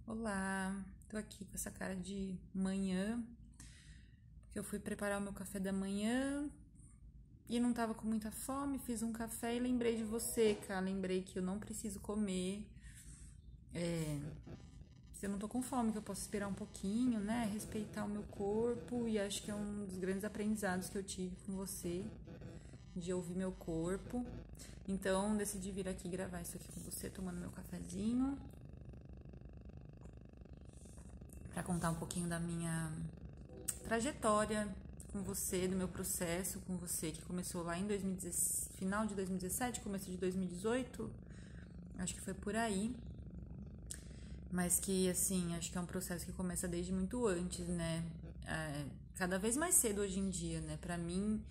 Olá, tô aqui com essa cara de manhã, porque eu fui preparar o meu café da manhã e não tava com muita fome, fiz um café e lembrei de você, cara. Lembrei que eu não preciso comer. Se eu não tô com fome, que eu posso esperar um pouquinho, né? Respeitar o meu corpo, e acho que é um dos grandes aprendizados que eu tive com você, de ouvir meu corpo. Então, decidi vir aqui gravar isso aqui com você, tomando meu cafezinho, pra contar um pouquinho da minha trajetória com você, do meu processo com você, que começou lá em 2017, final de 2017, começo de 2018, acho que foi por aí, mas que, assim, acho que é um processo que começa desde muito antes, né? Cada vez mais cedo hoje em dia, né? Pra mim,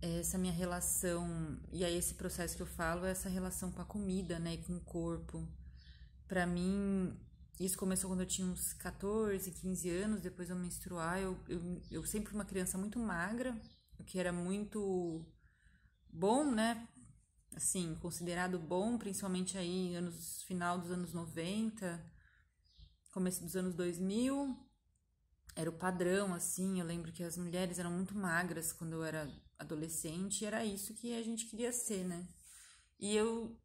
essa minha relação, e aí esse processo que eu falo, é essa relação com a comida, né? E com o corpo. Pra mim, isso começou quando eu tinha uns 14, 15 anos, depois de eu menstruar. Eu sempre fui uma criança muito magra, o que era muito bom, né? Assim, considerado bom, principalmente aí anos final dos anos 90, começo dos anos 2000. Era o padrão, assim. Eu lembro que as mulheres eram muito magras quando eu era adolescente, e era isso que a gente queria ser, né? E eu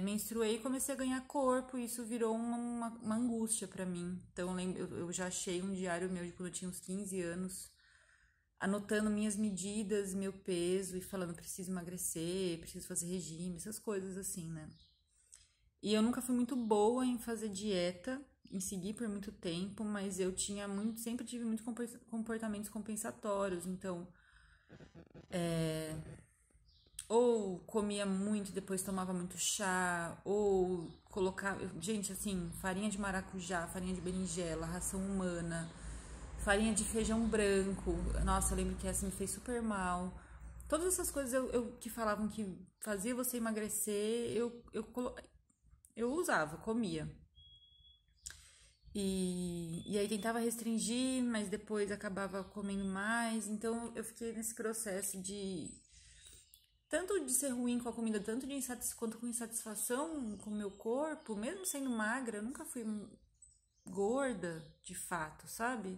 menstruei e comecei a ganhar corpo, e isso virou uma angústia pra mim. Então eu já achei um diário meu de quando eu tinha uns 15 anos, anotando minhas medidas, meu peso e falando: preciso emagrecer, preciso fazer regime, essas coisas assim, né? E eu nunca fui muito boa em fazer dieta, em seguir por muito tempo, mas eu tinha muito, sempre tive muitos comportamentos compensatórios. Então, ou comia muito, depois tomava muito chá, ou colocava, gente, assim, farinha de maracujá, farinha de berinjela, ração humana, farinha de feijão branco. Nossa, eu lembro que essa me fez super mal. Todas essas coisas que falavam que fazia você emagrecer, eu usava, comia. E aí tentava restringir, mas depois acabava comendo mais. Então eu fiquei nesse processo de tanto de ser ruim com a comida, tanto de quanto com insatisfação com o meu corpo, mesmo sendo magra. Eu nunca fui gorda de fato, sabe?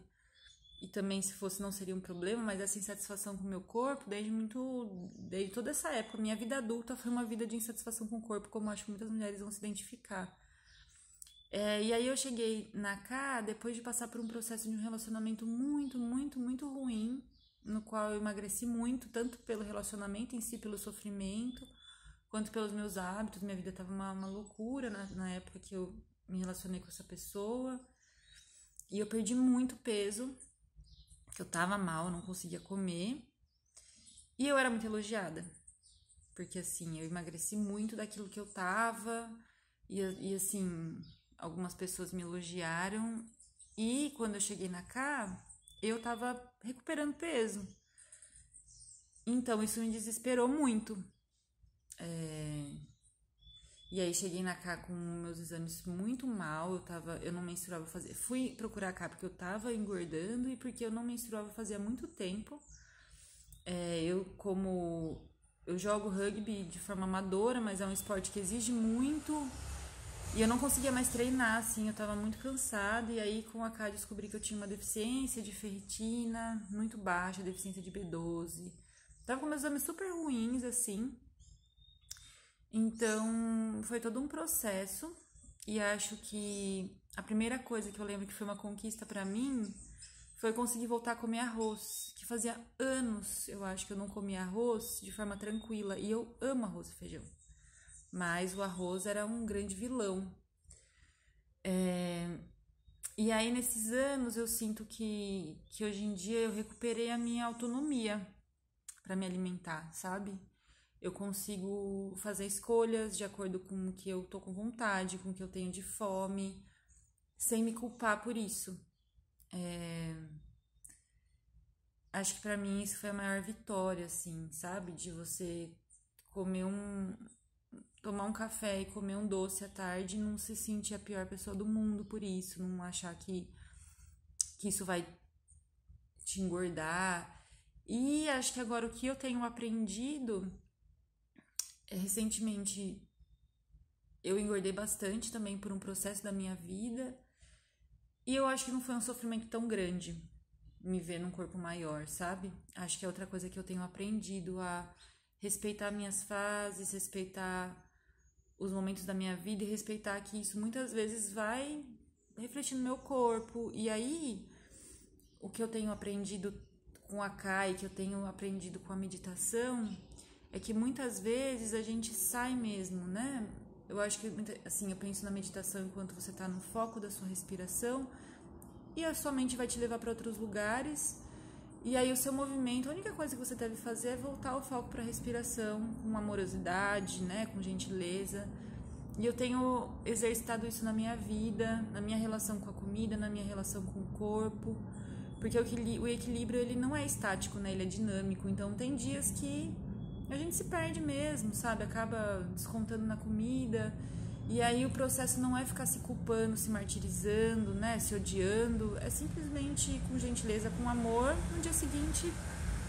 E também, se fosse, não seria um problema, mas essa insatisfação com o meu corpo, desde toda essa época, minha vida adulta foi uma vida de insatisfação com o corpo, como acho que muitas mulheres vão se identificar. E aí eu cheguei na K depois de passar por um processo de um relacionamento muito, muito, muito ruim, no qual eu emagreci muito, tanto pelo relacionamento em si, pelo sofrimento, quanto pelos meus hábitos. Minha vida tava uma loucura na época que eu me relacionei com essa pessoa. E eu perdi muito peso, que eu tava mal, eu não conseguia comer. E eu era muito elogiada, porque assim, eu emagreci muito daquilo que eu tava, e assim, algumas pessoas me elogiaram. E quando eu cheguei na K, eu tava recuperando peso. Então isso me desesperou muito. E aí cheguei na K com meus exames muito mal, eu não menstruava fazer. Fui procurar a K porque eu tava engordando e porque eu não menstruava fazia muito tempo. Eu jogo rugby de forma amadora, mas é um esporte que exige muito. E eu não conseguia mais treinar, assim, eu tava muito cansada. E aí com a K descobri que eu tinha uma deficiência de ferritina muito baixa, deficiência de B12. Tava com meus exames super ruins, assim. Então foi todo um processo. E acho que a primeira coisa que eu lembro que foi uma conquista pra mim foi conseguir voltar a comer arroz, que fazia anos, eu acho, que eu não comia arroz de forma tranquila. E eu amo arroz e feijão. Mas o arroz era um grande vilão. E aí, nesses anos, eu sinto que hoje em dia eu recuperei a minha autonomia para me alimentar, sabe? Eu consigo fazer escolhas de acordo com o que eu tô com vontade, com o que eu tenho de fome, sem me culpar por isso. Acho que pra mim isso foi a maior vitória, assim, sabe? De você comer um, tomar um café e comer um doce à tarde e não se sentir a pior pessoa do mundo por isso, não achar que isso vai te engordar. E acho que agora o que eu tenho aprendido recentemente, eu engordei bastante também por um processo da minha vida. E eu acho que não foi um sofrimento tão grande me ver num corpo maior, sabe? Acho que é outra coisa que eu tenho aprendido a respeitar minhas fases, respeitar os momentos da minha vida e respeitar que isso muitas vezes vai refletir no meu corpo. E aí, o que eu tenho aprendido com a Kai, que eu tenho aprendido com a meditação, é que muitas vezes a gente sai mesmo, né? Eu acho que, assim, eu penso na meditação enquanto você está no foco da sua respiração e a sua mente vai te levar para outros lugares. E aí o seu movimento, a única coisa que você deve fazer é voltar o foco para a respiração, com amorosidade, né, com gentileza. E eu tenho exercitado isso na minha vida, na minha relação com a comida, na minha relação com o corpo, porque o equilíbrio ele não é estático, né, ele é dinâmico. Então tem dias que a gente se perde mesmo, sabe? Acaba descontando na comida. E aí o processo não é ficar se culpando, se martirizando, né? Se odiando. É simplesmente com gentileza, com amor. No dia seguinte,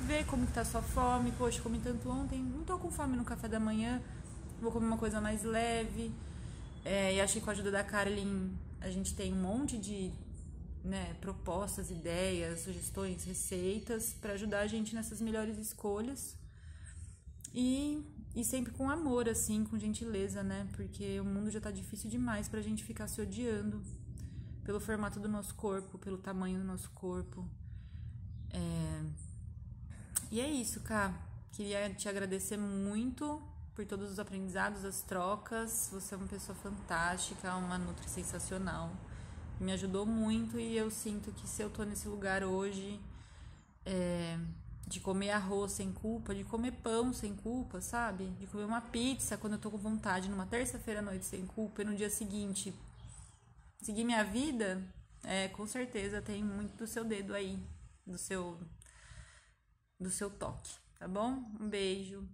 ver como que tá a sua fome. Poxa, comi tanto ontem, não tô com fome no café da manhã. Vou comer uma coisa mais leve. E acho que com a ajuda da Carolyn, a gente tem um monte de, né, propostas, ideias, sugestões, receitas para ajudar a gente nessas melhores escolhas. E sempre com amor, assim, com gentileza, né? Porque o mundo já tá difícil demais pra gente ficar se odiando pelo formato do nosso corpo, pelo tamanho do nosso corpo. E é isso, Ká. Queria te agradecer muito por todos os aprendizados, as trocas. Você é uma pessoa fantástica, uma nutri sensacional. Me ajudou muito e eu sinto que se eu tô nesse lugar hoje... de comer arroz sem culpa, de comer pão sem culpa, sabe? De comer uma pizza quando eu tô com vontade numa terça-feira à noite sem culpa e no dia seguinte seguir minha vida, com certeza tem muito do seu dedo aí, do seu toque, tá bom? Um beijo.